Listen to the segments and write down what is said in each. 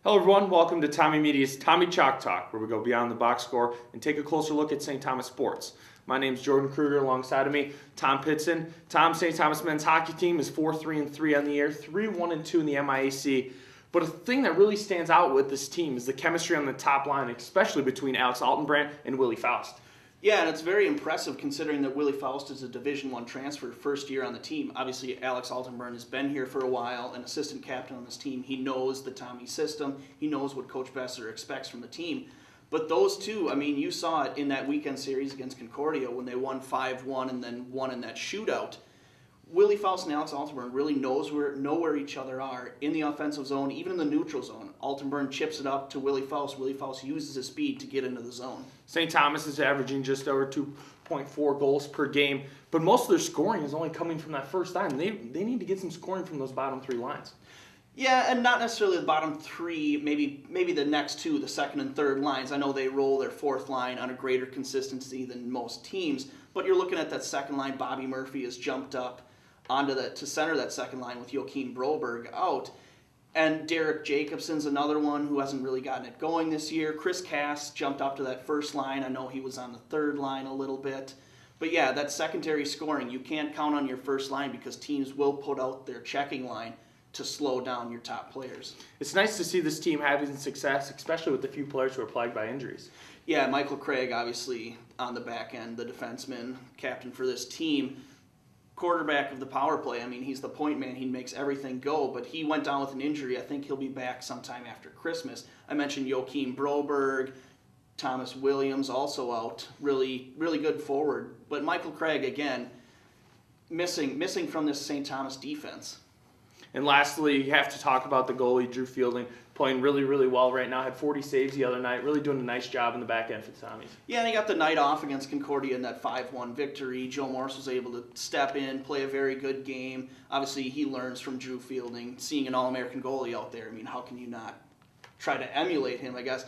Hello everyone, welcome to Tommie Media's Tommie Chalk Talk, where we go beyond the box score and take a closer look at St. Thomas sports. My name is Jordan Kruger, alongside of me, Tom Pitzen. St. Thomas men's hockey team is 4-3-3 on the year, 3-1-2 in the MIAC. But a thing that really stands out with this team is the chemistry on the top line, especially between Alex Altenbrand and Willie Faust. Yeah, and it's very impressive considering that Willie Faust is a Division I transfer, first year on the team. Obviously, Alex Altenbrand has been here for a while, an assistant captain on this team. He knows the Tommie system. He knows what Coach Besser expects from the team. But those two, I mean, you saw it in that weekend series against Concordia when they won 5-1 and then won in that shootout. Willie Faust and Alex Altenbrand really know where each other are in the offensive zone, even in the neutral zone. Altenbrand chips it up to Willie Faust. Willie Faust uses his speed to get into the zone. St. Thomas is averaging just over 2.4 goals per game, but most of their scoring is only coming from that first line. They need to get some scoring from those bottom three lines. Yeah, and not necessarily the bottom three, maybe the next two, the second and third lines. I know they roll their fourth line on a greater consistency than most teams, but you're looking at that second line. Bobby Murphy has jumped up to center that second line with Joachim Broberg out. And Derek Jacobson's another one who hasn't really gotten it going this year. Chris Cass jumped up to that first line. I know he was on the third line a little bit. But yeah, that secondary scoring, you can't count on your first line because teams will put out their checking line to slow down your top players. It's nice to see this team having success, especially with the few players who are plagued by injuries. Yeah, Michael Craig, obviously, on the back end, the defenseman, captain for this team, quarterback of the power play. I mean, he's the point man. He makes everything go, but he went down with an injury. I think he'll be back sometime after Christmas. I mentioned Joachim Broberg, Thomas Williams also out. Really, really good forward. But Michael Craig, again, missing from this St. Thomas defense. And lastly, you have to talk about the goalie, Drew Fielding, playing really, really well right now. Had 40 saves the other night, really doing a nice job in the back end for the Tommies. Yeah, and he got the night off against Concordia in that 5-1 victory. Joe Morris was able to step in, play a very good game. Obviously, he learns from Drew Fielding. Seeing an All-American goalie out there, I mean, how can you not try to emulate him, I guess?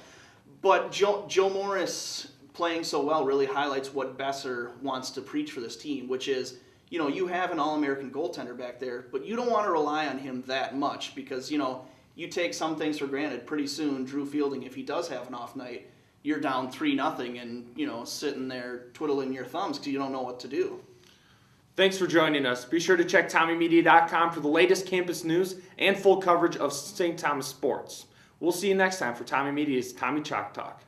But Joe Morris playing so well really highlights what Besser wants to preach for this team, which is, you know, you have an All-American goaltender back there, but you don't want to rely on him that much because, you know, you take some things for granted. Pretty soon, Drew Fielding, if he does have an off night, you're down 3-0 and, you know, sitting there twiddling your thumbs because you don't know what to do. Thanks for joining us. Be sure to check TommieMedia.com for the latest campus news and full coverage of St. Thomas sports. We'll see you next time for Tommie Media's Tommie Chalk Talk.